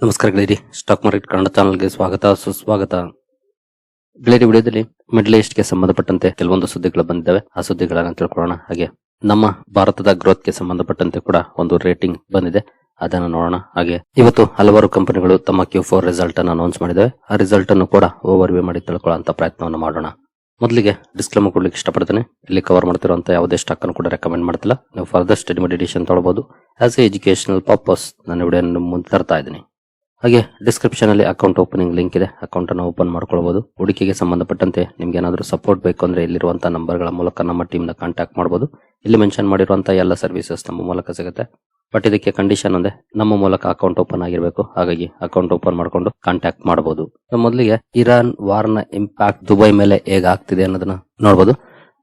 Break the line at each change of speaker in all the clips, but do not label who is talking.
ನಮಸ್ಕಾರ ಗೆಳೆಯರಿ, stock market Kannada ಚಾನಲ್ಗೆ ಸ್ವಾಗತ ಸುಸ್ವಾಗತ. ಗೆಳೆಯರಿ, ವಿಡಿಯೋದಲ್ಲಿ ಮಿಡ್ಲ್ ಈಸ್ಟ್ ಗೆ ಸಂಬಂಧಪಟ್ಟಂತೆ ಕೆಲವೊಂದು ಸುದ್ದಿಗಳು ಬಂದಿದ್ದಾವೆ. ಆ ಸುದ್ದಿಗಳನ್ನ ತಿಳ್ಕೊಳ್ಳೋಣ. ಹಾಗೆ ನಮ್ಮ ಭಾರತದ ಗ್ರೋತ್ ಗೆ ಸಂಬಂಧಪಟ್ಟಂತೆ ಕೂಡ ಒಂದು ರೇಟಿಂಗ್ ಬಂದಿದೆ, ಅದನ್ನು ನೋಡೋಣ. ಹಾಗೆ ಇವತ್ತು ಹಲವಾರು ಕಂಪನಿಗಳು ತಮ್ಮ Q4 ರಿಸಲ್ಟ್ ಅನ್ನು ಅನೌನ್ಸ್ ಮಾಡಿದ್ದಾವೆ. ಆ ರಿಸಲ್ಟ್ ಅನ್ನು ಕೂಡ ಓವರ್ ವ್ಯೂ ಮಾಡಿ ತಿಳ್ಕೊಳ್ಳುವಂತ ಪ್ರಯತ್ನವನ್ನು ಮಾಡೋಣ. ಮೊದಲಿಗೆ ಡಿಸ್ಕ್ಲೇಮರ್ ಕೊಡ್ಲಿಕ್ಕೆ ಇಷ್ಟಪಡ್ತೇನೆ. ಇಲ್ಲಿ ಕವರ್ ಮಾಡ್ತಿರುವಂತ ಯಾವುದೇ ಸ್ಟಾಕ್ ಅನ್ನು ಕೂಡ ರೆಕಮೆಂಡ್ ಮಾಡ್ತಿಲ್ಲ. ನೀವು ಫರ್ದರ್ ಸ್ಟಡಿ ಮಾಡಿ ಎಡಿಷನ್ ತಗೊಳ್ಬಹುದು. ಆಸ್ ಎ ಎಜುಕೇಶನಲ್ ಪರ್ಪಸ್ ನಾನು ವಿಡಿಯೋ ಮುಂದೆ ತರ್ತಾ ಇದ್ದೀನಿ. ಹಾಗೆ ಡಿಸ್ಕ್ರಿಪ್ಷನ್ ಅಲ್ಲಿ ಅಕೌಂಟ್ ಓಪನಿಂಗ್ ಲಿಂಕ್ ಇದೆ, ಅಕೌಂಟ್ ಅನ್ನು ಓಪನ್ ಮಾಡ್ಕೊಳ್ಬಹುದು. ಹೂಡಿಕೆಗೆ ಸಂಬಂಧಪಟ್ಟಂತೆ ನಿಮ್ಗೆ ಏನಾದರೂ ಸಪೋರ್ಟ್ ಬೇಕು ಅಂದ್ರೆ ಇಲ್ಲಿರುವಂತಹ ನಂಬರ್ಗಳ ಮೂಲಕ ನಮ್ಮ ಟೀಮ್ ನ ಕಾಂಟ್ಯಾಕ್ಟ್ ಮಾಡಬಹುದು. ಇಲ್ಲಿ ಮೆನ್ಷನ್ ಮಾಡಿರುವಂತಹ ಎಲ್ಲ ಸರ್ವಿಸಸ್ ನಮ್ಮ ಮೂಲಕ ಸಿಗುತ್ತೆ. ಬಟ್ ಇದಕ್ಕೆ ಕಂಡೀಷನ್ ಒಂದೇ, ನಮ್ಮ ಮೂಲಕ ಅಕೌಂಟ್ ಓಪನ್ ಆಗಿರಬೇಕು. ಹಾಗಾಗಿ ಅಕೌಂಟ್ ಓಪನ್ ಮಾಡ್ಕೊಂಡು ಕಾಂಟ್ಯಾಕ್ಟ್ ಮಾಡಬಹುದು. ಮೊದಲಿಗೆ ಇರಾನ್ ವಾರ್ ನ ಇಂಪ್ಯಾಕ್ಟ್ ದುಬೈ ಮೇಲೆ ಹೇಗಾಗ್ತಿದೆ ಅನ್ನೋದನ್ನ ನೋಡಬಹುದು.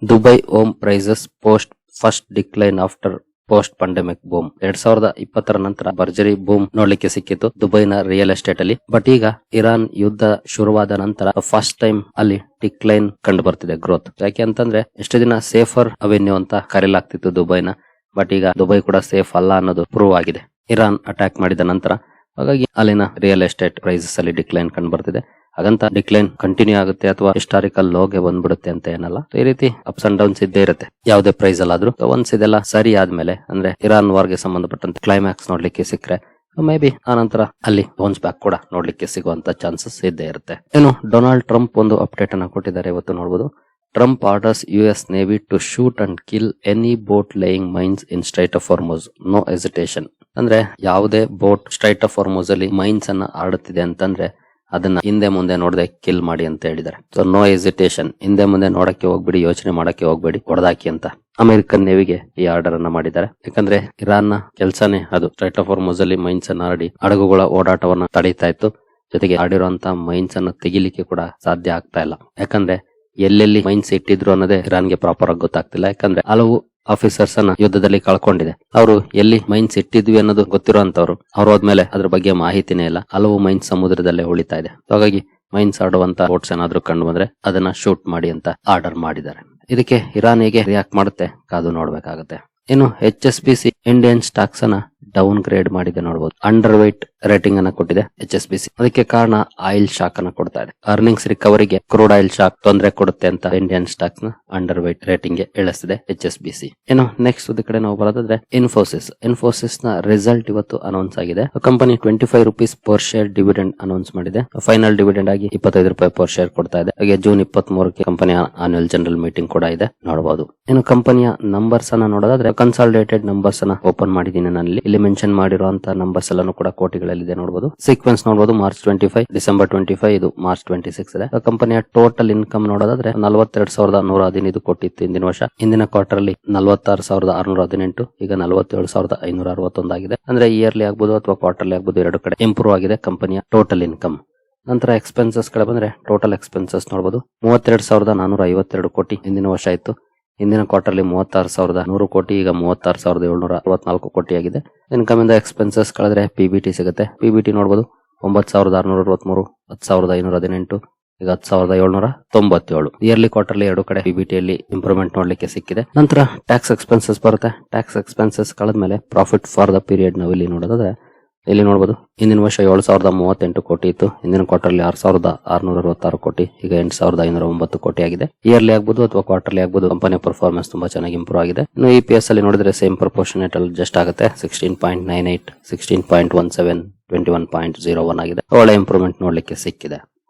Dubai home prices post first decline after post pandemic boom. 2020 ನಂತರ ಭರ್ಜರಿ ಬೂಮ್ ನೋಡ್ಲಿಕ್ಕೆ ಸಿಕ್ಕಿತ್ತು ದುಬೈನ ರಿಯಲ್ ಎಸ್ಟೇಟ್ ಅಲ್ಲಿ. ಬಟ್ ಈಗ ಇರಾನ್ ಯುದ್ಧ ಶುರುವಾದ ನಂತರ ಫಸ್ಟ್ ಟೈಮ್ ಅಲ್ಲಿ ಡಿಕ್ಲೈನ್ ಕಂಡು ಬರ್ತಿದೆ ಗ್ರೋತ್. ಯಾಕೆ ಅಂತಂದ್ರೆ ಎಷ್ಟು ದಿನ ಸೇಫರ್ ಅವೆನ್ಯೂ ಅಂತ ಕರೆಯಲಾಗ್ತಿತ್ತು ದುಬೈನ. ಬಟ್ ಈಗ ದುಬೈ ಕೂಡ ಸೇಫ್ ಅಲ್ಲ ಅನ್ನೋದು ಪ್ರೂವ್ ಆಗಿದೆ ಇರಾನ್ ಅಟ್ಯಾಕ್ ಮಾಡಿದ ನಂತರ. ಹಾಗಾಗಿ ಅಲ್ಲಿನ ರಿಯಲ್ ಎಸ್ಟೇಟ್ ಪ್ರೈಸಸ್ ಅಲ್ಲಿ ಡಿಕ್ಲೈನ್ ಕಂಡು ಬರ್ತಿದೆ. ಹಾಗಂತ ಡಿಕ್ಲೈನ್ ಕಂಟಿನ್ಯೂ ಆಗುತ್ತೆ ಅಥವಾ ಹಿಸ್ಟಾರಿಕಲ್ ಲೋಗೆ ಬಂದ್ಬಿಡುತ್ತೆ ಅಂತ ಏನಲ್ಲ. ಈ ರೀತಿ ಅಪ್ಸ್ ಅಂಡ್ ಡೌನ್ಸ್ ಇದ್ದೇ ಇರುತ್ತೆ ಯಾವುದೇ ಪ್ರೈಸ್ ಅಲ್ಲಾದ್ರೂ. ಒನ್ಸ್ ಇದೆಲ್ಲ ಸರಿ ಆದ್ಮೇಲೆ, ಅಂದ್ರೆ ಇರಾನ್ ವಾರ್ ಗೆ ಸಂಬಂಧಪಟ್ಟಂತೆ ಕ್ಲೈಮ್ಯಾಕ್ಸ್ ನೋಡ್ಲಿಕ್ಕೆ ಸಿಕ್ಕರೆ ಮೇ ಬಿ ಆ ನಂತರ ಅಲ್ಲಿ ಬೌನ್ಸ್ ಬ್ಯಾಕ್ ಕೂಡ ನೋಡ್ಲಿಕ್ಕೆ ಸಿಗುವಂತ ಚಾನ್ಸಸ್ ಇದ್ದೇ ಇರುತ್ತೆ. ಇನ್ನು ಡೊನಾಲ್ಡ್ ಟ್ರಂಪ್ ಒಂದು ಅಪ್ಡೇಟ್ ಅನ್ನ ಕೊಟ್ಟಿದ್ದಾರೆ, ಇವತ್ತು ನೋಡಬಹುದು. Trump orders US Navy to shoot and kill any boat laying mines in Strait of Hormuz. No hesitation. ಅಂದ್ರೆ ಯಾವುದೇ ಬೋಟ್ ಸ್ಟ್ರೈಟ್ ಆಫ್ ಹಾರ್ಮುಜ್ ಅಲ್ಲಿ ಮೈನ್ಸ್ ಅನ್ನ ಆಡುತ್ತಿದೆ ಅಂತಂದ್ರೆ ಅದನ್ನ ಹಿಂದೆ ಮುಂದೆ ನೋಡದೆ ಕಿಲ್ ಮಾಡಿ ಅಂತ ಹೇಳಿದ್ದಾರೆ. ಸೊ ನೋ ಹೆಸಿಟೇಷನ್, ಹಿಂದೆ ಮುಂದೆ ನೋಡಕ್ಕೆ ಹೋಗ್ಬೇಡಿ, ಯೋಚನೆ ಮಾಡಕ್ಕೆ ಹೋಗ್ಬೇಡಿ, ಹೊಡೆದಾಕಿ ಅಂತ ಅಮೆರಿಕನ್ ನೇವಿಗೆ ಈ ಆರ್ಡರ್ ಅನ್ನ ಮಾಡಿದ್ದಾರೆ. ಯಾಕಂದ್ರೆ ಇರಾನ್ ನ ಕೆಲಸನೇ ಅದು, ಸ್ಟ್ರೈಟ್ ಆಫ್ ಹಾರ್ಮುಜ್ ಅಲ್ಲಿ ಮೈನ್ಸ್ ಅನ್ನ ಆಡಿ ಹಡಗುಗಳ ಓಡಾಟವನ್ನ ತಡೀತಾ ಇತ್ತು. ಜೊತೆಗೆ ಆಡಿರುವಂತಹ ಮೈನ್ಸ್ ಅನ್ನ ತೆಗಿಲಿಕ್ಕೆ ಕೂಡ ಸಾಧ್ಯ ಆಗ್ತಾ ಇಲ್ಲ. ಯಾಕಂದ್ರೆ ಎಲ್ಲೆಲ್ಲಿ ಮೈನ್ಸ್ ಇಟ್ಟಿದ್ರು ಅನ್ನೋದೇ ಇರಾನ್ಗೆ ಪ್ರಾಪರ್ ಆಗಿ ಗೊತ್ತಾಗ್ತಿಲ್ಲ. ಯಾಕಂದ್ರೆ ಹಲವು ಆಫೀಸರ್ಸ್ ಅನ್ನ ಯುದ್ಧದಲ್ಲಿ ಕಳ್ಕೊಂಡಿದೆ. ಅವರು ಎಲ್ಲಿ ಮೈನ್ಸ್ ಇಟ್ಟಿದ್ವಿ ಅನ್ನೋದು ಗೊತ್ತಿರುವಂತವ್ರು, ಅವ್ರು ಹೋದ್ಮೇಲೆ ಅದ್ರ ಬಗ್ಗೆ ಮಾಹಿತಿನೇ ಇಲ್ಲ. ಹಲವು ಮೈನ್ಸ್ ಸಮುದ್ರದಲ್ಲೇ ಉಳಿತಾ ಇದೆ. ಹಾಗಾಗಿ ಮೈನ್ಸ್ ಆಡುವಂತ ಬೋಟ್ಸ್ ಏನಾದ್ರು ಕಂಡು ಬಂದ್ರೆ ಅದನ್ನ ಶೂಟ್ ಮಾಡಿ ಅಂತ ಆರ್ಡರ್ ಮಾಡಿದ್ದಾರೆ. ಇದಕ್ಕೆ ಇರಾನ್ ಹೇಗೆ ರಿಯಾಕ್ಟ್ ಮಾಡುತ್ತೆ ಕಾದು ನೋಡ್ಬೇಕಾಗತ್ತೆ. ಇನ್ನು HSBC ಇಂಡಿಯನ್ ಸ್ಟಾಕ್ಸ್ ಅನ್ನ ಡೌನ್ ಗ್ರೇಡ್ ಮಾಡಿದೆ ನೋಡಬಹುದು. ಅಂಡರ್ ವೈಟ್ ರೇಟಿಂಗ್ ಅನ್ನ ಕೊಟ್ಟಿದೆ HSBC. ಅದಕ್ಕೆ ಕಾರಣ ಆಯಿಲ್ ಶಾಕ್ ಅನ್ನ ಕೊಡ್ತಾ ಇದೆ. ಅರ್ನಿಂಗ್ಸ್ ರಿಕವರಿಗೆ ಕ್ರೂಡ್ ಆಯಿಲ್ ಶಾಕ್ ತೊಂದರೆ ಕೊಡುತ್ತೆ ಅಂತ ಇಂಡಿಯನ್ ಸ್ಟಾಕ್ಸ್ ನ ಅಂಡರ್ ವೈಟ್ ರೇಟಿಂಗ್ ಗೆ ಇಳಿಸಿದೆ HSBC. ಇನ್ನು ನೆಕ್ಸ್ಟ್ ಒಂದು ಕಡೆ ನಾವು ಬರೋದಾದ್ರೆ ಇನ್ಫೋಸಿಸ್ ನ ರಿಸಲ್ಟ್ ಇವತ್ತು ಅನೌನ್ಸ್ ಆಗಿದೆ. Company 25 rupees per share dividend announce ಮಾಡಿದೆ. ಫೈನಲ್ ಡಿವಿಡೆಂಡ್ ಆಗಿ 25 ರೂಪಾಯಿ ಪರ್ ಶೇರ್ ಕೊಡ್ತಾ ಇದೆ. ಹಾಗೆ ಜೂನ್ 23ಕ್ಕೆ ಕಂಪನಿಯ ಆನ್ಯುವಲ್ ಜನರಲ್ ಮೀಟಿಂಗ್ ಕೂಡ ಇದೆ, ನೋಡಬಹುದು. ಇನ್ನು ಕಂಪನಿಯ ನಂಬರ್ಸ್ ಅನ್ನ ನೋಡೋದಾದ್ರೆ ಕನ್ಸಾಲಿಡೇಟೆಡ್ ನಂಬರ್ಸ್ ಅನ್ನ ಓಪನ್ ಮಾಡಿದ್ದೀನಿ ನಾನು. ಇಲ್ಲಿ ಮೆನ್ಷನ್ ಮಾಡಿರುವಂತಹ ನಂಬರ್ಸ್ ಎಲ್ಲಾನು ಕೂಡ ಕೋಟಿಗಳಲ್ಲಿದೆ, ನೋಡಬಹುದು. ಸೀಕ್ವೆನ್ಸ್ ನೋಡಬಹುದು, ಮಾರ್ಚ್ 25, ಡಿಸೆಂಬರ್ 25, ಇದು ಮಾರ್ಚ್ 26 ಇದೆ. ಕಂಪನಿಯ ಟೋಟಲ್ ಇನ್ಕಮ್ ನೋಡೋದಾದ್ರೆ 42,115 ಕೋಟಿ ಇತ್ತು ಹಿಂದಿನ ವರ್ಷ. ಹಿಂದಿನ ಕ್ವಾರ್ಟರ್ ಅಲ್ಲಿ 46,618, ಈಗ 47,561 ಆಗಿದೆ. ಅಂದ್ರೆ ಇಯರ್ಲಿ ಆಗ್ಬೋದು ಅಥವಾ ಕ್ವಾರ್ಟರ್ಲಿ ಆಗ್ಬೋದು, ಎರಡು ಕಡೆ ಇಂಪ್ರೂವ್ ಆಗಿದೆ ಕಂಪನಿಯ ಟೋಟಲ್ ಇನ್ಕಮ್. ನಂತರ ಎಕ್ಸ್ಪೆನ್ಸಸ್ ಕಡೆ ಬಂದ್ರೆ ಟೋಟಲ್ ಎಕ್ಸ್ಪೆನ್ಸಸ್ ನೋಡಬಹುದು, 32,452 ಕೋಟಿ ಹಿಂದಿನ ವರ್ಷ ಇತ್ತು. ಹಿಂದಿನ ಕ್ವಾರ್ಟರ್ಲಿ 36,100 ಕೋಟಿ, ಈಗ 36,764 ಕೋಟಿ ಆಗಿದೆ. ಇನ್ಕಮ್ ಇಂದ ಎಕ್ಸ್ಪೆನ್ಸಸ್ ಕಳೆದ್ರೆ PBT ಸಿಗುತ್ತೆ. PBT ನೋಡಬಹುದು, 9,663, 10,518, ಈಗ 10,797. ಇಯರ್ಲಿ ಕ್ವಾರ್ಟರ್ಲಿ ಎರಡು ಕಡೆ PBT ಅಲ್ಲಿ ಇಂಪ್ರೂವ್ಮೆಂಟ್ ನೋಡ್ಲಿಕ್ಕೆ ಸಿಕ್ಕಿದೆ. ನಂತರ ಟ್ಯಾಕ್ಸ್ ಎಕ್ಸ್ಪೆನ್ಸಸ್ ಬರುತ್ತೆ. ಟ್ಯಾಕ್ಸ್ ಎಕ್ಸ್ಪೆನ್ಸಸ್ ಕಳೆದ್ಮೇಲೆ ಪ್ರಾಫಿಟ್ ಫಾರ್ ದ ಪೀರಿಯಡ್ ನಾವು ಇಲ್ಲಿ ನೋಡೋದಾದ್ರೆ ಇಲ್ಲಿ ನೋಡಬಹುದು, ಹಿಂದಿನ ವರ್ಷ 7,038 ಕೋಟಿ ಇತ್ತು. ಹಿಂದಿನ ಕ್ವಾರ್ಟರ್ಲಿ 6,666 ಕೋಟಿ, ಈಗ 8,509 ಕೋಟಿ ಆಗಿದೆ. ಇಯರ್ಲಿ ಆಗ್ಬೋದು ಅಥವಾ ಕ್ವಾರ್ಟರ್ಲಿ ಆಗ್ಬೋದು, ಕಂಪನಿಯ ಪರ್ಫಾರ್ಮೆನ್ಸ್ ತುಂಬಾ ಚೆನ್ನಾಗಿ ಇಂಪ್ರೂವ್ ಆಗಿದೆ. ಇನ್ನು EPS ಅಲ್ಲಿ ನೋಡಿದ್ರೆ ಸೇಮ್ ಪ್ರಪೋರ್ಷನೇಟ್ ಅಲ್ಲಿ ಜಸ್ಟ್ ಆಗುತ್ತೆ. 16.98, 16.17, 21.01 ಆಗಿದೆ. ಒಳ್ಳೆ ಇಂಪ್ರೂವ್ಮೆಂಟ್ ನೋಡ್ಲಿಕ್ಕೆ ಸಿಕ್ಕಿದೆ.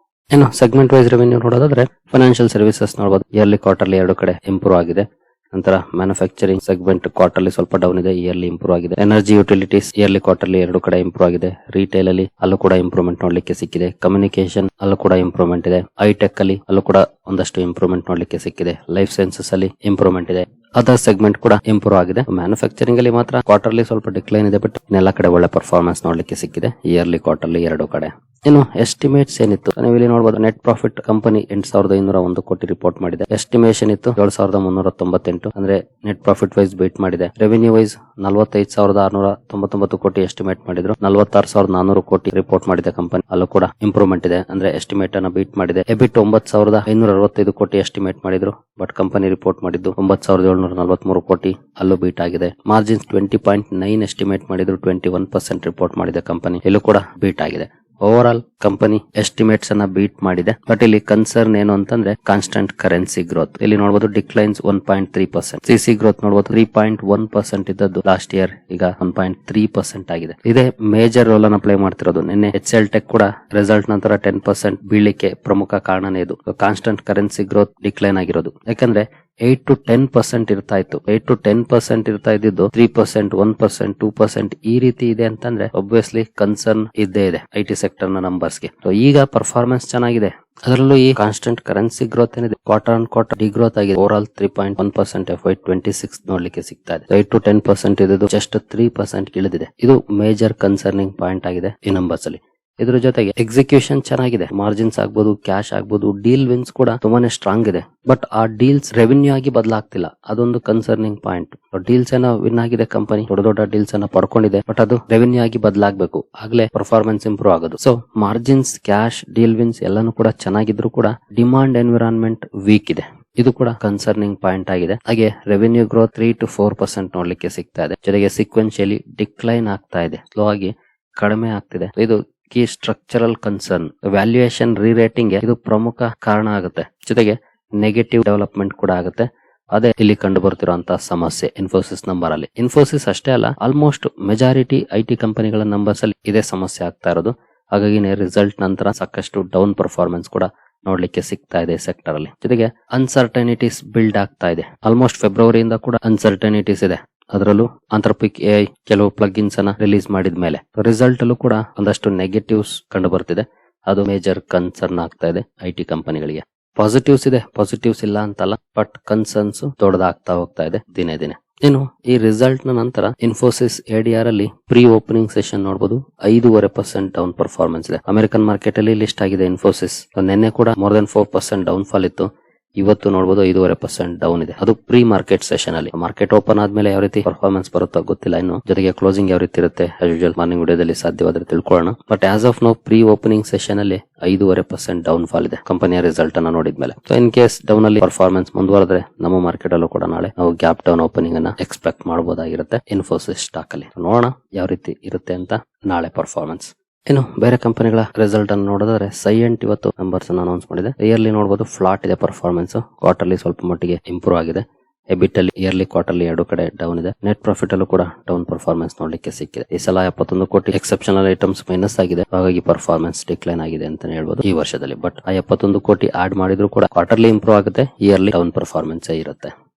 ಇನ್ನು ಸೆಗ್ಮೆಂಟ್ ವೈಸ್ ರೆವೆನ್ಯೂ ನೋಡೋದಾದ್ರೆ ಫೈನಾನ್ಷಿಯಲ್ ಸರ್ವಿಸಸ್ ನೋಡಬಹುದು, ಇಯರ್ಲಿ ಕ್ವಾರ್ಟರ್ಲಿ ಎರಡು ಕಡೆ ಇಂಪ್ರೂವ್ ಆಗಿದೆ. ನಂತರ ಮ್ಯಾನುಫ್ಯಾಕ್ಚರಿಂಗ್ ಸೆಗ್ಮೆಂಟ್ ಕ್ವಾರ್ಟರ್ಲಿ ಸ್ವಲ್ಪ ಡೌನ್ ಇದೆ, ಇಯರ್ಲಿ ಇಂಪ್ರೂವ್ ಆಗಿದೆ. ಎನರ್ಜಿ ಯುಟಿಲಿಟೀಸ್ ಇಯರ್ಲಿ ಕ್ವಾರ್ಟರ್ಲಿ ಎರಡು ಕಡೆ ಇಂಪ್ರೂವ್ ಆಗಿದೆ. ರಿಟೇಲ್ ಅಲ್ಲಿ ಅಲ್ಲೂ ಕೂಡ ಇಂಪ್ರೂವ್ಮೆಂಟ್ ನೋಡ್ಲಿಕ್ಕೆ ಸಿಕ್ಕಿದೆ. ಕಮ್ಯುನಿಕೇಶನ್ ಅಲ್ಲೂ ಕೂಡ ಇಂಪ್ರೂವ್ಮೆಂಟ್ ಇದೆ. ಐಟೆಕ್ ಅಲ್ಲಿ ಅಲ್ಲೂ ಕೂಡ ಒಂದಷ್ಟು ಇಂಪ್ರೂವ್ಮೆಂಟ್ ನೋಡ್ಲಿಕ್ಕೆ ಸಿಕ್ಕಿದೆ. ಲೈಫ್ ಸೈನ್ಸಸ್ ಅಲ್ಲಿ ಇಂಪ್ರೂವ್ಮೆಂಟ್ ಇದೆ. ಅದರ್ ಸೆಗ್ಮೆಂಟ್ ಕೂಡ ಇಂಪ್ರೂವ್ ಆಗಿದೆ. ಮ್ಯಾನುಫ್ಯಾಕ್ಚರಿಂಗ್ ಅಲ್ಲಿ ಮಾತ್ರ ಕ್ವಾರ್ಟರ್ಲಿ ಸ್ವಲ್ಪ ಡಿಕ್ಲೈನ್ ಇದೆ, ಬಟ್ ಇನ್ನೆಲ್ಲ ಕಡೆ ಒಳ್ಳೆ ಪರ್ಫಾರ್ಮೆನ್ಸ್ ನೋಡ್ಲಿಕ್ಕೆ ಸಿಕ್ಕಿದೆ ಇಯರ್ಲಿ ಕ್ವಾರ್ಟರ್ಲಿ ಎರಡು ಕಡೆ. ಇನ್ನು ಎಸ್ಟಿಮೇಟ್ಸ್ ಏನಿತ್ತು ನೀವು ಇಲ್ಲಿ ನೋಡಬಹುದು. ನೆಟ್ ಪ್ರಾಫಿಟ್ ಕಂಪನಿ 8,501 ಕೋಟಿ ರಿಪೋರ್ಟ್ ಮಾಡಿದೆ. ಎಸ್ಟಿಮೇಷನ್ ಇತ್ತು 7,398, ಅಂದ್ರೆ ನೆಟ್ ಪ್ರಾಫಿಟ್ ವೈಸ್ ಬೀಟ್ ಮಾಡಿದೆ. ರೆವಿನ್ಯೂ ವೈಸ್ 45,699 ಕೋಟಿ ಎಸ್ಟಿಮೇಟ್ ಮಾಡಿದ್ರು. 46,400 ಕೋಟಿ ರಿಪೋರ್ಟ್ ಮಾಡಿದೆ ಕಂಪನಿ, ಅಲ್ಲೂ ಕೂಡ ಇಂಪ್ರೂವ್ಮೆಂಟ್ ಇದೆ, ಅಂದ್ರೆ ಎಸ್ಟಿಮೇಟ್ ಅನ್ನ ಬೀಟ್ ಮಾಡಿದೆ. ಎಬಿಟ್ 9,565 ಕೋಟಿ ಎಸ್ಟಿಮೇಟ್ ಮಾಡಿದ್ರು, ಬಟ್ ಕಂಪನಿ ರಿಪೋರ್ಟ್ ಮಾಡಿದ್ದು 9,743 ಕೋಟಿ, ಅಲ್ಲೂ ಬೀಟ್ ಆಗಿದೆ. ಮಾರ್ಜಿನ್ಸ್ 20.9 ಎಸ್ಟಿಮೇಟ್ ಮಾಡಿದ್ರು, 21% ರಿಪೋರ್ಟ್ ಮಾಡಿದೆ ಕಂಪನಿ, ಇಲ್ಲೂ ಕೂಡ ಬೀಟ್ ಆಗಿದೆ. ಓವರ್ ಆಲ್ ಕಂಪನಿ ಎಸ್ಟಿಮೇಟ್ಸ್ ಅನ್ನ ಬೀಟ್ ಮಾಡಿದೆ. ಬಟ್ ಇಲ್ಲಿ ಕನ್ಸರ್ನ್ ಏನು ಅಂತಂದ್ರೆ ಕಾನ್ಸ್ಟೆಂಟ್ ಕರೆನ್ಸಿ ಗ್ರೋತ್. ಇಲ್ಲಿ ನೋಡಬಹುದು ಡಿಕ್ಲೈನ್ಸ್ 1.3%. ಸಿಸಿ ಗ್ರೋತ್ ನೋಡಬಹುದು 3.1% ಇದ್ದದ್ದು ಲಾಸ್ಟ್ ಇಯರ್ ಈಗ 1.3% ಆಗಿದೆ. ಇದೇ ಮೇಜರ್ ರೋಲ್ ಅನ್ನ ಪ್ಲೇ ಮಾಡ್ತಿರೋದು. ನಿನ್ನೆ HCL ಟೆಕ್ ಕೂಡ ರಿಸಲ್ಟ್ ನಂತರ 10% ಬೀಳಿಕೆ ಪ್ರಮುಖ ಕಾರಣನೇ ಇದು. ಕಾನ್ಸ್ಟೆಂಟ್ ಕರೆನ್ಸಿ ಗ್ರೋತ್ ಡಿಕ್ಲೈನ್ ಆಗಿರೋದು. ಯಾಕಂದ್ರೆ 8 to 10% ಇರ್ತಾ ಇತ್ತು. 8 to 10% ಇರ್ತಾ ಇದ್ದು 3%, 1%, 2% ಈ ರೀತಿ ಇದೆ ಅಂತಂದ್ರೆ ಒಬ್ವಿಯಸ್ಲಿ ಕನ್ಸರ್ನ್ ಇದ್ದೇ ಇದೆ IT ಸೆಕ್ಟರ್ ನ ನಂಬರ್ಸ್ಗೆ. ಈಗ ಪರ್ಫಾರ್ಮೆನ್ಸ್ ಚೆನ್ನಾಗಿದೆ. ಅದರಲ್ಲೂ ಈ ಕಾನ್ಸ್ಟೆಂಟ್ ಕರೆನ್ಸಿ ಗ್ರೋತ್ ಏನಿದೆ ಕ್ವಾರ್ಟರ್ ಆನ್ ಕ್ವಾರ್ಟರ್ ಡಿಗ್ರೋತ್ ಆಗಿದೆ. ಓವರ್ ಆಲ್ 3.1% FY26 ನೋಡ್ಲಿಕ್ಕೆ ಸಿಗ್ತಾ ಇದೆ. 8 to 10% ಇದ್ದು ಜಸ್ಟ್ 3% ಇಳಿದಿದೆ. ಇದು ಮೇಜರ್ ಕನ್ಸರ್ನಿಂಗ್ ಪಾಯಿಂಟ್ ಆಗಿದೆ ಈ ನಂಬರ್ಸ್ ಅಲ್ಲಿ. ಇದ್ರ ಜೊತೆಗೆ ಎಕ್ಸಿಕ್ಯೂಷನ್ ಚೆನ್ನಾಗಿದೆ. ಮಾರ್ಜಿನ್ಸ್ ಆಗ್ಬೋದು, ಕ್ಯಾಶ್ ಆಗ್ಬೋದು, ಡೀಲ್ ವಿನ್ಸ್ ಕೂಡ ತುಂಬಾನೇ ಸ್ಟ್ರಾಂಗ್ ಇದೆ. ಬಟ್ ಆ ಡೀಲ್ಸ್ ರೆವಿನ್ಯೂ ಆಗಿ ಬದಲಾಗ್ತಿಲ್ಲ, ಅದೊಂದು ಕನ್ಸರ್ನಿಂಗ್ ಪಾಯಿಂಟ್. ಡೀಲ್ಸ್ ಏನೋ ವಿನ್ ಆಗಿದೆ ಕಂಪನಿ, ದೊಡ್ಡ ದೊಡ್ಡ ಡೀಲ್ಸ್ ಅನ್ನ ಪಡ್ಕೊಂಡಿದೆ, ಬಟ್ ಅದು ರೆವಿನ್ಯೂ ಆಗಿ ಬದಲಾಗಬೇಕು, ಆಗ್ಲೇ ಪರ್ಫಾರ್ಮೆನ್ಸ್ ಇಂಪ್ರೂವ್ ಆಗೋದು. So margins, cash, deal wins ಎಲ್ಲಾನು ಕೂಡ ಚೆನ್ನಾಗಿದ್ರು ಕೂಡ ಡಿಮಾಂಡ್ ಎನ್ವಿರಾನ್ಮೆಂಟ್ ವೀಕ್ ಇದೆ. ಇದು ಕೂಡ ಕನ್ಸರ್ನಿಂಗ್ ಪಾಯಿಂಟ್ ಆಗಿದೆ. ಹಾಗೆ ರೆವಿನ್ಯೂ ಗ್ರೋತ್ 3 to 4% ನೋಡ್ಲಿಕ್ಕೆ ಸಿಗ್ತಾ ಇದೆ. ಜೊತೆಗೆ ಸೀಕ್ವೆನ್ಶಿಯಲಿ ಡಿಕ್ಲೈನ್ ಆಗ್ತಾ ಇದೆ, ಸ್ಲೋ ಆಗಿ ಕಡಿಮೆ ಆಗ್ತಿದೆ. ಇದು ಕೀ ಸ್ಟ್ರಕ್ಚರಲ್ ಕನ್ಸರ್ನ್. ವ್ಯಾಲ್ಯೂಯೇಷನ್ ರೀರೇಟಿಂಗ್ ಇದು ಪ್ರಮುಖ ಕಾರಣ ಆಗುತ್ತೆ. ಜೊತೆಗೆ ನೆಗೆಟಿವ್ ಡೆವಲಪ್ಮೆಂಟ್ ಕೂಡ ಆಗುತ್ತೆ. ಅದೇ ಇಲ್ಲಿ ಕಂಡು ಬರ್ತಿರುವಂತಹ ಸಮಸ್ಯೆ ಇನ್ಫೋಸಿಸ್ ನಂಬರ್ ಅಲ್ಲಿ. ಇನ್ಫೋಸಿಸ್ ಅಷ್ಟೇ ಅಲ್ಲ, ಆಲ್ಮೋಸ್ಟ್ ಮೆಜಾರಿಟಿ IT ಕಂಪನಿಗಳ ನಂಬರ್ಸ್ ಅಲ್ಲಿ ಇದೇ ಸಮಸ್ಯೆ ಆಗ್ತಾ ಇರೋದು. ಹಾಗಾಗಿ ರಿಸಲ್ಟ್ ನಂತರ ಸಾಕಷ್ಟು ಡೌನ್ ಪರ್ಫಾರ್ಮೆನ್ಸ್ ಕೂಡ ನೋಡ್ಲಿಕ್ಕೆ ಸಿಗ್ತಾ ಇದೆ ಸೆಕ್ಟರ್ ಅಲ್ಲಿ. ಜೊತೆಗೆ ಅನ್ಸರ್ಟನಿಟೀಸ್ ಬಿಲ್ಡ್ ಆಗ್ತಾ ಇದೆ. ಆಲ್ಮೋಸ್ಟ್ ಫೆಬ್ರವರಿಯಿಂದ ಕೂಡ ಅನ್ಸರ್ಟನಿಟೀಸ್ ಇದೆ. ಅದರಲ್ಲೂ ಆಂಥ್ರೋಪಿಕ್ AI ಕೆಲವು ಪ್ಲಗ್ಇನ್ಸ್ ಅನ್ನ ರಿಲೀಸ್ ಮಾಡಿದ ಮೇಲೆ ರಿಸಲ್ಟ್ ಅಲ್ಲೂ ಕೂಡ ಒಂದಷ್ಟು ನೆಗೆಟಿವ್ಸ್ ಕಂಡು ಬರ್ತಿದೆ. ಅದು ಮೇಜರ್ ಕನ್ಸರ್ನ್ ಆಗ್ತಾ ಇದೆ IT ಕಂಪನಿಗಳಿಗೆ. ಪಾಸಿಟಿವ್ಸ್ ಇದೆ, ಪಾಸಿಟಿವ್ಸ್ ಇಲ್ಲ ಅಂತಲ್ಲ, ಬಟ್ ಕನ್ಸರ್ನ್ಸ್ ದೊಡ್ಡದಾಗ್ತಾ ಹೋಗ್ತಾ ಇದೆ ದಿನೇ ದಿನೇ. ಇನ್ನು ಈ ರಿಸಲ್ಟ್ ನ ನಂತರ ಇನ್ಫೋಸಿಸ್ ADR ಅಲ್ಲಿ ಪ್ರೀ ಓಪನಿಂಗ್ ಸೆಷನ್ ನೋಡಬಹುದು 5.5% ಡೌನ್ ಪರ್ಫಾರ್ಮೆನ್ಸ್ ಇದೆ. ಅಮೆರಿಕನ್ ಮಾರ್ಕೆಟ್ ಅಲ್ಲಿ ಲಿಸ್ಟ್ ಆಗಿದೆ ಇನ್ಫೋಸಿಸ್. ನಿನ್ನೆ ಕೂಡ ಮೋರ್ ದನ್ 4% ಡೌನ್ ಫಾಲ್ ಇತ್ತು. ಇವತ್ತು ನೋಡಬಹುದು 5.5% ಡೌನ್ ಇದೆ. ಅದು ಪ್ರೀ ಮಾರ್ಕೆಟ್ ಸೆಷನ್ ಅಲ್ಲಿ. ಮಾರ್ಕೆಟ್ ಓಪನ್ ಆದ್ಮೇಲೆ ಯಾವ ರೀತಿ ಪರ್ಫಾರ್ಮೆನ್ಸ್ ಬರುತ್ತೋ ಗೊತ್ತಿಲ್ಲ ಇನ್ನು. ಜೊತೆಗೆ ಕ್ಲೋಸಿಂಗ್ ಯಾವ ರೀತಿ ಇರುತ್ತೆ ಆಸ್ ಯೂಶುವಲ್ ಮಾರ್ನಿಂಗ್ ವಿಡಿಯೋದಲ್ಲಿ ಸಾಧ್ಯವಾದ್ರೆ ತಿಳ್ಕೊಳ್ಳೋಣ. But as of now pre opening session ಅಲ್ಲಿ 5.5% ಡೌನ್ ಫಾಲ್ ಇದೆ ಕಂಪನಿಯ ರಿಸಲ್ಟ್ ಅನ್ನ ನೋಡಿದ್ಮೇಲೆ. ಸೊ ಇನ್ ಕೇಸ್ ಡೌನ್ ಅಲ್ಲಿ ಪರ್ಫಾರ್ಮೆನ್ಸ್ ಮುಂದುವರೆದ್ರೆ ನಮ್ಮ ಮಾರ್ಕೆಟ್ ಅಲ್ಲೂ ಕೂಡ ನಾಳೆ ನಾವು ಗ್ಯಾಪ್ ಡೌನ್ ಓಪನಿಂಗ್ ಅನ್ನ ಎಕ್ಸ್ಪೆಕ್ಟ್ ಮಾಡಬಹುದಾಗಿರುತ್ತೆ ಇನ್ಫೋಸಿಸ್ ಸ್ಟಾಕ್ ಅಲ್ಲಿ. ನೋಡೋಣ ಯಾವ ರೀತಿ ಇರುತ್ತೆ ಅಂತ ನಾಳೆ ಪರ್ಫಾರ್ಮೆನ್ಸ್. ಇನ್ನು ಬೇರೆ ಕಂಪನಿಗಳ ರಿಸಲ್ಟ್ ಅನ್ನು ನೋಡಿದ್ರೆ ಸೈಯೆಂಟ್ ಇವತ್ತು ನಂಬರ್ಸ್ ಅನ್ನು ಅನೌನ್ಸ್ ಮಾಡಿದೆ. ಇಯರ್ಲಿ ನೋಡಬಹುದು ಫ್ಲಾಟ್ ಇದೆ ಪರ್ಫಾರ್ಮೆನ್ಸ್. ಕ್ವಾರ್ಟರ್ಲಿ ಸ್ವಲ್ಪ ಮಟ್ಟಿಗೆ ಇಂಪ್ರೂವ್ ಆಗಿದೆ. ಎಬಿಟ್ ಅಲ್ಲಿ ಇಯರ್ಲಿ ಕ್ವಾರ್ಟರ್ಲಿ ಎರಡು ಕಡೆ ಡೌನ್ ಇದೆ. ನೆಟ್ ಪ್ರಾಫಿಟ್ ಅಲ್ಲೂ ಕೂಡ ಡೌನ್ ಪರ್ಫಾರ್ಮೆನ್ಸ್ ನೋಡ್ಲಿಕ್ಕೆ ಸಿಕ್ಕಿದೆ. ಈ ಸಲ 71 ಕೋಟಿ ಎಕ್ಸೆಪ್ಷನಲ್ ಐಟಮ್ಸ್ ಮೈನಸ್ ಆಗಿದೆ, ಹಾಗಾಗಿ ಪರ್ಫಾರ್ಮೆನ್ಸ್ ಡಿಕ್ಲೈನ್ ಆಗಿದೆ ಅಂತ ಹೇಳ್ಬೋದು ಈ ವರ್ಷದಲ್ಲಿ. ಬಟ್ ಆ 71 ಕೋಟಿ ಆಡ್ ಮಾಡಿದ್ರು ಕೂಡ ಕ್ವಾರ್ಟರ್ಲಿ ಇಂಪ್ರೂವ್ ಆಗುತ್ತೆ, ಇಯರ್ಲಿ ಡೌನ್ ಪರ್ಫಾರ್ಮೆನ್ಸ್ ಇರುತ್ತೆ.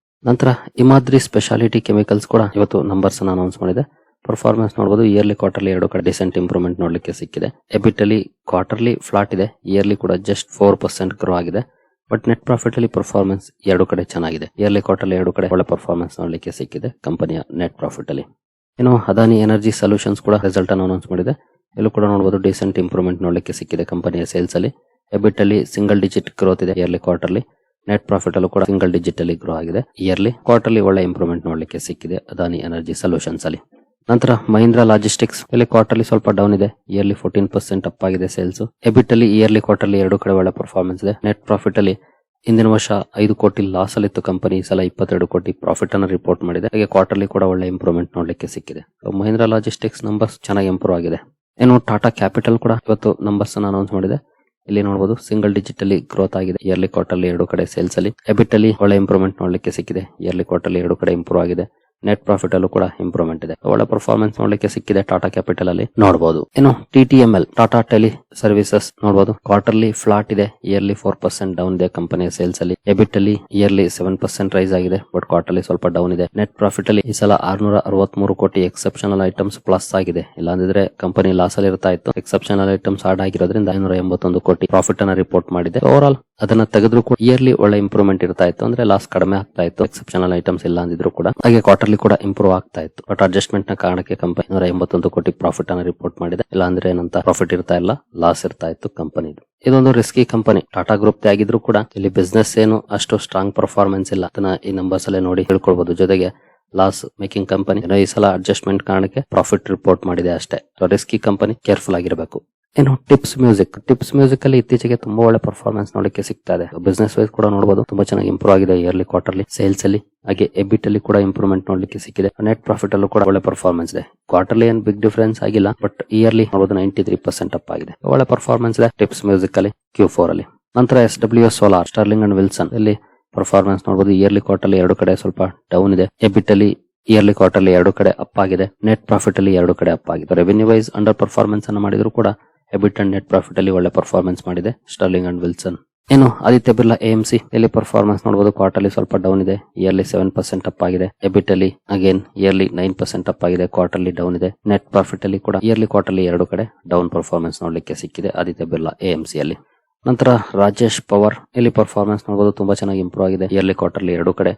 ನಂತರ ಇಮಾದ್ರಿ ಸ್ಪೆಷಾಲಿಟಿ ಕೆಮಿಕಲ್ಸ್ ಕೂಡ ಇವತ್ತು ನಂಬರ್ಸ್ ಅನ್ನು ಅನೌನ್ಸ್ ಮಾಡಿದೆ. ಪರ್ಫಾರ್ಮೆನ್ಸ್ ನೋಡಬಹುದು ಇಯರ್ಲಿ ಕ್ವಾರ್ಟರ್ಲಿ ಎರಡು ಕಡೆ ಡಿಸೆಂಟ್ ಇಂಪ್ರೂವ್ಮೆಂಟ್ ನೋಡ್ಲಿಕ್ಕೆ ಸಿಕ್ಕಿದೆ. ಎಬಿಟ್ ಅಲ್ಲಿ ಕ್ವಾರ್ಟರ್ಲಿ ಫ್ಲಾಟ್ ಇದೆ, ಇಯರ್ಲಿ ಕೂಡ ಜಸ್ಟ್ 4% ಗ್ರೋ ಆಗಿದೆ. ಬಟ್ ನೆಟ್ ಪ್ರಾಫಿಟ್ ಅಲ್ಲಿ ಪರ್ಫಾರ್ಮೆನ್ಸ್ ಎರಡು ಕಡೆ ಚೆನ್ನಾಗಿದೆ. ಇಯರ್ಲಿ ಕ್ವಾರ್ಟರ್ಲಿ ಎರಡು ಕಡೆ ಒಳ್ಳೆ ಪರ್ಫಾರ್ಮೆನ್ಸ್ ನೋಡ್ಲಿಕ್ಕೆ ಸಿಕ್ಕಿದೆ ಕಂಪನಿಯ ನೆಟ್ ಪ್ರಾಫಿಟ್ ಅಲ್ಲಿ. ಇನ್ನು ಅದಾನಿ ಎನರ್ಜಿ ಸೊಲ್ಯೂಷನ್ಸ್ ಕೂಡ ರಿಸಲ್ಟ್ ಅನ್ನು ಅನೌನ್ಸ್ ಮಾಡಿದೆ. ಇಲ್ಲೂ ಕೂಡ ನೋಡಬಹುದು ಡಿಸೆಂಟ್ ಇಂಪ್ರೂವ್ಮೆಂಟ್ ನೋಡ್ಲಿಕ್ಕೆ ಸಿಕ್ಕಿದೆ ಕಂಪನಿಯ ಸೇಲ್ಸ್ ಅಲ್ಲಿ. ಎಬಿಟ್ ಅಲ್ಲಿ ಸಿಂಗಲ್ ಡಿಜಿಟ್ ಗ್ರೋತ್ ಇದೆ ಇಯರ್ಲಿ ಕ್ವಾರ್ಟರ್ಲಿ. ನೆಟ್ ಪ್ರಾಫಿಟ್ ಅಲ್ಲೂ ಕೂಡ ಸಿಂಗಲ್ ಡಿಜಿಟ್ ಅಲ್ಲಿ ಗ್ರೋ ಆಗಿದೆ. ಇಯರ್ಲಿ ಕ್ವಾರ್ಟರ್ಲಿ ಒಳ್ಳೆ ಇಂಪ್ರೂವ್ಮೆಂಟ್ ನೋಡ್ಲಿಕ್ಕೆ ಸಿಕ್ಕಿದೆ ಅದಾನಿ ಎನರ್ಜಿ ಸೊಲ್ಯೂಷನ್ಸ್ ಅಲ್ಲಿ. ನಂತರ ಮಹೀಂದ್ರಾ ಲಾಜಿಸ್ಟಿಕ್ಸ್ ಇಲ್ಲಿ ಕ್ವಾರ್ಟರ್ಲಿ ಸ್ವಲ್ಪ ಡೌನ್ ಇದೆ, ಇಯರ್ಲಿ 14% ಅಪ್ ಆಗಿದೆ ಸೇಲ್ಸ್. ಎಬಿಟ್ ಅಲ್ಲಿ ಇಯರ್ಲಿ ಕ್ವಾರ್ಟರ್ಲಿ ಎರಡು ಕಡೆ ಒಳ್ಳೆ ಪರ್ಫಾರ್ಮೆನ್ಸ್ ಇದೆ. ನೆಟ್ ಪ್ರಾಫಿಟ್ ಅಲ್ಲಿ ಇಂದಿನ ವರ್ಷ 5 ಕೋಟಿ ಲಾಸ್ ಅಲ್ಲಿ ಇತ್ತು ಕಂಪನಿ, ಈ ಸಲ 22 ಕೋಟಿ ಪ್ರಾಫಿಟ್ ಅನ್ನು ರಿಪೋರ್ಟ್ ಮಾಡಿದೆ. ಹಾಗೆ ಕ್ವಾರ್ಟರ್ಲಿ ಕೂಡ ಒಳ್ಳೆ ಇಂಪ್ರೂವ್ಮೆಂಟ್ ನೋಡ್ಲಿಕ್ಕೆ ಸಿಕ್ಕಿದೆ. ಮಹೀಂದ್ರಾ ಲಾಜಿಸ್ಟಿಕ್ಸ್ ನಂಬರ್ಸ್ ಚೆನ್ನಾಗಿ ಇಂಪ್ರೂವ್ ಆಗಿದೆ. ಇನ್ನು ಟಾಟಾ ಕ್ಯಾಪಿಟಲ್ ಕೂಡ ಇವತ್ತು ನಂಬರ್ಸ್ ಅನ್ನು ಅನೌನ್ಸ್ ಮಾಡಿದೆ. ಇಲ್ಲಿ ನೋಡಬಹುದು ಸಿಂಗಲ್ ಡಿಜಿಟ್ ಅಲ್ಲಿ ಗ್ರೋತ್ ಆಗಿದೆ ಇಯರ್ಲಿ ಕ್ವಾರ್ಟರ್ಲಿ ಎರಡು ಕಡೆ ಸೇಲ್ಸ್ ಅಲ್ಲಿ. ಎಬಿಟ್ ಅಲ್ಲಿ ಒಳ್ಳೆ ಇಂಪ್ರೂವ್ಮೆಂಟ್ ನೋಡ್ಲಿಕ್ಕೆ ಸಿಕ್ಕಿದೆ, ಇಯರ್ಲಿ ಕ್ವಾರ್ಟರ್ಲಿ ಎರಡು ಕಡೆ ಇಂಪ್ರೂವ್ ಆಗಿದೆ. ನೆಟ್ ಪ್ರಾಫಿಟ್ ಅಲ್ಲೂ ಕೂಡ ಇಂಪ್ರೂವ್ಮೆಂಟ್ ಇದೆ. ಒಳ್ಳೆ ಪರ್ಫಾರ್ಮೆನ್ಸ್ ನೋಡ್ಲಿಕ್ಕೆ ಸಿಕ್ಕಿದೆ ಟಾಟಾ ಕ್ಯಾಪಿಟಲ್ ಅಲ್ಲಿ ನೋಡಬಹುದು. ಇನ್ನು TTML ಟಾಟಾ ಟೆಲಿ ಸರ್ವಿಸಸ್ ನೋಡಬಹುದು ಕ್ವಾರ್ಟರ್ಲಿ ಫ್ಲಾಟ್ ಇದೆ, ಇಯರ್ಲಿ 4% ಡೌನ್ ಇದೆ ಕಂಪನಿಯ ಸೇಲ್ಸ್ ಅಲ್ಲಿ. ಎಬಿಟ್ ಅಲ್ಲಿ ಇಯರ್ಲಿ 7% ರೈಸ್ ಆಗಿದೆ, ಬಟ್ ಕ್ವಾರ್ಟರ್ಲಿ ಸ್ವಲ್ಪ ಡೌನ್ ಇದೆ. ನೆಟ್ ಪ್ರಾಫಿಟ್ ಅಲ್ಲಿ ಈ ಸಲ 663 ಕೋಟಿ ಎಕ್ಸೆಪ್ಷನಲ್ ಐಟಮ್ಸ್ ಪ್ಲಸ್ ಆಗಿದೆ. ಇಲ್ಲಾಂದಿದ್ರೆ ಕಂಪನಿ ಲಾಸ್ ಅಲ್ಲಿ ಇರ್ತಾ ಇತ್ತು. ಎಕ್ಸೆಪ್ಷನಲ್ ಐಟಮ್ಸ್ ಆಡ್ ಆಗಿರೋದ್ರಿಂದ 581 ಕೋಟಿ ಪ್ರಾಫಿಟ್ ಅನ್ನ ರಿಪೋರ್ಟ್ ಮಾಡಿದೆ. ಓವರ್ ಆಲ್ ಅದನ್ನ ತೆಗೆದ್ರು ಕೂಡ ಇಯರ್ಲಿ ಒಳ್ಳೆ ಇಂಪ್ರೂವ್ಮೆಂಟ್ ಇರ್ತಾ ಇತ್ತು, ಅಂದ್ರೆ ಲಾಸ್ ಕಡಿಮೆ ಆಗ್ತಾ ಇತ್ತು ಎಕ್ಸೆಪ್ಷನಲ್ ಐಟಮ್ಸ್ ಇಲ್ಲ ಅಂದಿದ್ರು ಕೂಡ. ಹಾಗೆ ಕ್ವಾರ್ಟರ್ಲಿ ಇಯರ್ಲಿ ಕೂಡ ಇಂಪ್ರೂವ್ ಆಗ್ತಾ ಇತ್ತು. ಬಟ್ ಅಡ್ಜಸ್ಟ್ಮೆಂಟ್ ನ ಕಾರಣಕ್ಕೆ ಕಂಪನಿ 181 ಕೋಟಿ ಪ್ರಾಫಿಟ್ ಅನ್ನು ರಿಪೋರ್ಟ್ ಮಾಡಿದೆ. ಇಲ್ಲ ಅಂದ್ರೆ ಏನಂತ ಪ್ರಾಫಿಟ್ ಇರ್ತಾ ಇಲ್ಲ, ಲಾಸ್ ಇರ್ತಾ ಇತ್ತು ಕಂಪನಿದು. ಇದೊಂದು ರಿಸ್ಕಿ ಕಂಪನಿ. ಟಾಟಾ ಗ್ರೂಪ್ ಆಗಿದ್ರು ಕೂಡ ಇಲ್ಲಿ ಬಿಸ್ನೆಸ್ ಏನು ಅಷ್ಟು ಸ್ಟ್ರಾಂಗ್ ಪರ್ಫಾರ್ಮೆನ್ಸ್ ಇಲ್ಲ. ಅದನ್ನ ಈ ನಂಬರ್ಸ್ ಅಲ್ಲೇ ನೋಡಿ ತಿಳ್ಕೊಳ್ಬಹುದು. ಜೊತೆಗೆ ಲಾಸ್ ಮೇಕಿಂಗ್ ಕಂಪನಿ ಈ ಸಲ ಅಡ್ಜಸ್ಟ್ಮೆಂಟ್ ಕಾರಣಕ್ಕೆ ಪ್ರಾಫಿಟ್ ರಿಪೋರ್ಟ್ ಮಾಡಿದೆ ಅಷ್ಟೇ. ರಿಸ್ಕಿ ಕಂಪನಿ, ಕೇರ್ಫುಲ್ ಆಗಿರಬೇಕು. ಏನು ಟಿಪ್ಸ್ ಮ್ಯೂಸಿಕ್ ಅಲ್ಲಿ ಇತ್ತೀಚೆಗೆ ತುಂಬಾ ಒಳ್ಳೆ ಪರ್ಫಾರ್ಮೆನ್ಸ್ ನೋಡಕ್ಕೆ ಸಿಗ್ತಾ ಇದೆ. ಬಿಸ್ನೆಸ್ ವೈಸ್ ಕೂಡ ನೋಡಬಹುದು, ತುಂಬಾ ಚೆನ್ನಾಗಿ ಇಂಪ್ರೂವ್ ಆಗಿದೆ ಇಯರ್ಲಿ, ಕ್ವಾರ್ಟರ್ಲಿ, ಸೇಲ್ಸ್ ಅಲ್ಲಿ, ಹಾಗೆ ಎಬಿಟ್ ಅಲ್ಲಿ ಕೂಡ ಇಂಪ್ರೂವ್ಮೆಂಟ್ ನೋಡ್ಲಿಕ್ಕೆ ಸಿಕ್ಕಿದೆ. ನೆಟ್ ಪ್ರಾಫಿಟ್ ಅಲ್ಲೂ ಕೂಡ ಒಳ್ಳೆ ಪರ್ಫಾರ್ಮೆನ್ಸ್ ಇದೆ. ಕ್ವಾರ್ಟರ್ಲಿ ಏನ್ ಬಿಗ್ ಡಿಫರೆನ್ಸ್ ಆಗಿಲ್ಲ, ಬಟ್ ಇಯರ್ಲಿ ನೋಡಬಹುದು 93% ಅಪ್ ಆಗಿದೆ. ಒಳ್ಳೆ ಪರ್ಫಾರ್ಮೆನ್ಸ್ ಇದೆ ಟಿಪ್ಸ್ ಮ್ಯೂಸಿಕ್ ಅಲ್ಲಿ Q4 ಅಲ್ಲಿ. ನಂತರ SWS solar, sterling and Wilson ಇಲ್ಲಿ ಪರ್ಫಾರ್ಮೆನ್ಸ್ ನೋಡಬಹುದು. ಇಯರ್ಲಿ ಕ್ವಾರ್ಟರ್ಲಿ 2 ಕಡೆ ಸ್ವಲ್ಪ ಡೌನ್ ಇದೆ. ಎಬಿಟ್ ಅಲ್ಲಿ ಇಯರ್ಲಿ ಕ್ವಾರ್ಟರ್ಲಿ 2 ಕಡೆ ಅಪ್ ಆಗಿದೆ. ನೆಟ್ ಪ್ರಾಫಿಟ್ ಅಲ್ಲಿ 2 ಕಡೆ ಅಪ್ ಆಗಿದೆ. ರೆವೆನ್ಯೂ ವೈಸ್ ಅಂಡರ್ ಪರ್ಫಾರ್ಮೆನ್ಸ್ ಅನ್ನು ಮಾಡಿದ್ರು ಕೂಡ ಎಬಿಟ್ ಅಂಡ್ ನೆಟ್ ಪ್ರಾಫಿಟ್ ಅಲ್ಲಿ ಒಳ್ಳೆ ಪರ್ಫಾರ್ಮೆನ್ಸ್ ಮಾಡಿದೆ ಸ್ಟರ್ಲಿಂಗ್ ಅಂಡ್ ವಿಲ್ಸನ್. ಏನು ಆದಿತ್ಯ ಬಿರ್ಲಾ AMC ಇಲ್ಲಿ ಪರ್ಫಾರ್ಮೆನ್ಸ್ ನೋಡಬಹುದು. ಕ್ವಾರ್ಟರ್ಲಿ ಸ್ವಲ್ಪ ಡೌನ್ ಇದೆ. ಇಯರ್ಲಿ 7% ಅಪ್ ಆಗಿದೆ. ಎಬಿಟ್ ಅಲ್ಲಿ ಅಗೇನ್ ಇಯರ್ಲಿ 9% ಅಪ್ ಆಗಿದೆ. ಕ್ವಾರ್ಟರ್ಲಿ ಡೌನ್ ಇದೆ. ನೆಟ್ ಪ್ರಾಫಿಟ್ ಅಲ್ಲಿ ಕೂಡ ಇಯರ್ಲಿ ಕ್ವಾರ್ಟರ್ಲಿ 2 ಕಡೆ ಡೌನ್ ಪರ್ಫಾರ್ಮೆನ್ಸ್ ನೋಡ್ಲಿಕ್ಕೆ ಸಿಕ್ಕಿದೆ ಆದಿತ್ಯ ಬಿರ್ಲಾ AMC ಅಲ್ಲಿ. ನಂತರ ರಾಜೇಶ್ ಪವರ್ ಇಲ್ಲಿ ಪರ್ಫಾರ್ಮೆನ್ಸ್ ನೋಡಬಹುದು, ತುಂಬಾ ಚೆನ್ನಾಗಿ ಇಂಪ್ರೂವ್ ಆಗಿದೆ. ಇಯರ್ಲಿ ಕ್ವಾರ್ಟರ್ಲಿ 2 ಕಡೆ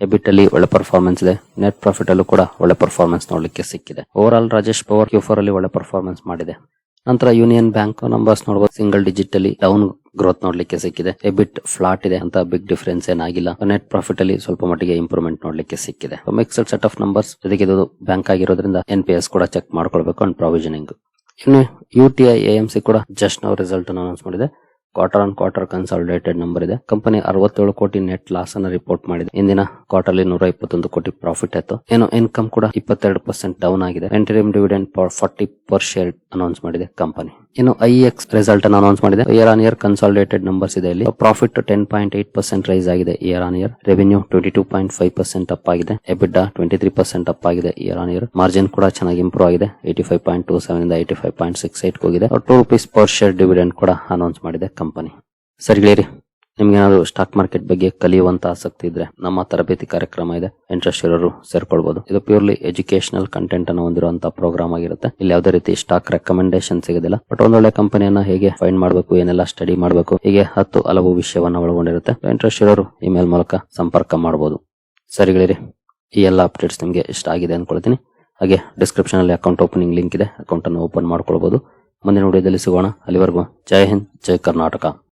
ಎಬಿಟ್ ಅಲ್ಲಿ ಒಳ್ಳೆ ಪರ್ಫಾರ್ಮೆನ್ಸ್ ಇದೆ. ನೆಟ್ ಪ್ರಾಫಿಟ್ ಅಲ್ಲೂ ಕೂಡ ಒಳ್ಳೆ ಪರ್ಫಾರ್ಮೆನ್ಸ್ ನೋಡ್ಲಿಕ್ಕೆ ಸಿಕ್ಕಿದೆ. Over all Rajesh power Q4 ಅಲ್ಲಿ ಒಳ್ಳೆ ಪರ್ಫಾರ್ಮೆನ್ಸ್ ಮಾಡಿದೆ. ನಂತರ ಯೂನಿಯನ್ ಬ್ಯಾಂಕ್ ನಂಬರ್ಸ್ ನೋಡಬಹುದು, ಸಿಂಗಲ್ ಡಿಜಿಟ್ ಅಲ್ಲಿ ಡೌನ್ ಗ್ರೋತ್ ನೋಡ್ಲಿಕ್ಕೆ ಸಿಕ್ಕಿದೆ. ಎಬಿಟ್ ಫ್ಲಾಟ್ ಇದೆ ಅಂತ ಬಿಗ್ ಡಿಫರೆನ್ಸ್ ಏನಾಗಿಲ್ಲ. ನೆಟ್ ಪ್ರಾಫಿಟ್ ಅಲ್ಲಿ ಸ್ವಲ್ಪ ಮಟ್ಟಿಗೆ ಇಂಪ್ರೂವ್ಮೆಂಟ್ ನೋಡ್ಲಿಕ್ಕೆ ಸಿಕ್ಕಿದೆ. Mixed set of numbers. ಜೊತೆಗೆ ಇದು ಬ್ಯಾಂಕ್ ಆಗಿರೋದ್ರಿಂದ NPS ಕೂಡ ಚೆಕ್ ಮಾಡ್ಕೊಳ್ಬೇಕು ಅಂಡ್ ಪ್ರಾವಿಷನಿಂಗ್. ಇನ್ನು UTI AMC ಕೂಡ ಜಸ್ಟ್ ನಾವು ರಿಸಲ್ಟ್ ಅನೌನ್ಸ್ ಮಾಡಿದೆ. Quarter on quarter consolidated number ಇದೆ. ಕಂಪನಿ 67 ಕೋಟಿ ನೆಟ್ ಲಾಸ್ ಅನ್ನು ರಿಪೋರ್ಟ್ ಮಾಡಿದೆ. ಇಂದಿನ ಕ್ವಾರ್ಟರ್ಲಿ 121 ಕೋಟಿ ಪ್ರಾಫಿಟ್ ಆಯ್ತು. ಏನು ಇನ್ಕಮ್ ಕೂಡ 22% ಡೌನ್ ಆಗಿದೆ. Interim dividend 40 per share announce ಮಾಡಿದೆ ಕಂಪನಿ. ಇನ್ನು IEX ರಿಸಲ್ಟ್ ಅನ್ನು ಅನೌನ್ಸ್ ಮಾಡಿದೆ. Year on year consolidated numbers ಇದೆ. ಇಲ್ಲಿ ಪ್ರಾಫಿಟ್ 10.8% ರೈಸ್ ಆಗಿದೆ year on year. Revenue 22.5% up ಆಗಿದೆ. ಎಬಿಟಾ 23% ಅಪ್ ಆಗಿದೆ ಇಯರ್ ಆನ್ ಇಯರ್. ಮಾರ್ಜಿನ್ ಕೂಡ ಚೆನ್ನಾಗಿ ಇಂಪ್ರೂವ್ ಆಗಿದೆ. 85.27 ಇಂದ 85.68 ಹೋಗಿದೆ. ₹2 ಪರ್ ಶೇರ್ ಡಿವಿಡೆಂಡ್ ಕೂಡ ಅನೌನ್ಸ್ ಮಾಡಿದೆ ಕಂಪನಿ. ಸರಿ ಗೆಳೆಯರಿ, ನಿಮ್ಗೆ ಏನಾದ್ರು ಸ್ಟಾಕ್ ಮಾರ್ಕೆಟ್ ಬಗ್ಗೆ ಕಲಿಯುವಂತ ಆಸಕ್ತಿ ಇದ್ರೆ ನಮ್ಮ ತರಬೇತಿ ಕಾರ್ಯಕ್ರಮ ಇದೆ, ಇಂಟ್ರೆಸ್ಟ್ ಇರೋರು ಸೇರ್ಕೊಳ್ಬಹುದು. ಇದು ಪ್ಯೂರ್ಲಿ ಎಜುಕೇಶನಲ್ ಕಂಟೆಂಟ್ ಅನ್ನು ಹೊಂದಿರುವಂತಹ ಪ್ರೋಗ್ರಾಮ್ ಆಗಿರುತ್ತೆ. ಇಲ್ಲಿ ಯಾವುದೇ ರೀತಿ ಸ್ಟಾಕ್ ರೆಕಮೆಂಡೇಶನ್ ಸಿಗೋದಿಲ್ಲ. ಬಟ್ ಒಂದೊಳ್ಳೆ ಕಂಪನಿಯನ್ನ ಹೇಗೆ ಫೈಂಡ್ ಮಾಡಬೇಕು, ಏನೆಲ್ಲ ಸ್ಟಡಿ ಮಾಡಬೇಕು, ಹೀಗೆ 10 ಹಲವು ವಿಷಯವನ್ನ ಒಳಗೊಂಡಿರುತ್ತೆ. ಇಂಟ್ರೆಸ್ಟ್ ಇರೋರು ಇಮೇಲ್ ಮೂಲಕ ಸಂಪರ್ಕ ಮಾಡಬಹುದು. ಸರಿ ಗೆಳೆಯರಿ, ಈ ಎಲ್ಲ ಅಪ್ಡೇಟ್ಸ್ ನಿಮ್ಗೆ ಇಷ್ಟ ಆಗಿದೆ ಅನ್ಕೊಳ್ತೀನಿ. ಹಾಗೆ ಡಿಸ್ಕ್ರಿಪ್ಷನ್ ಅಲ್ಲಿ ಅಕೌಂಟ್ ಓಪನಿಂಗ್ ಲಿಂಕ್ ಇದೆ, ಅಕೌಂಟ್ ಅನ್ನು ಓಪನ್ ಮಾಡ್ಕೊಳ್ಬಹುದು. ಮುಂದಿನ ವಿಡಿಯೋದಲ್ಲಿ ಸಿಗೋಣ. ಅಲ್ಲಿವರೆಗೂ ಜೈ ಹಿಂದ್, ಜೈ ಕರ್ನಾಟಕ.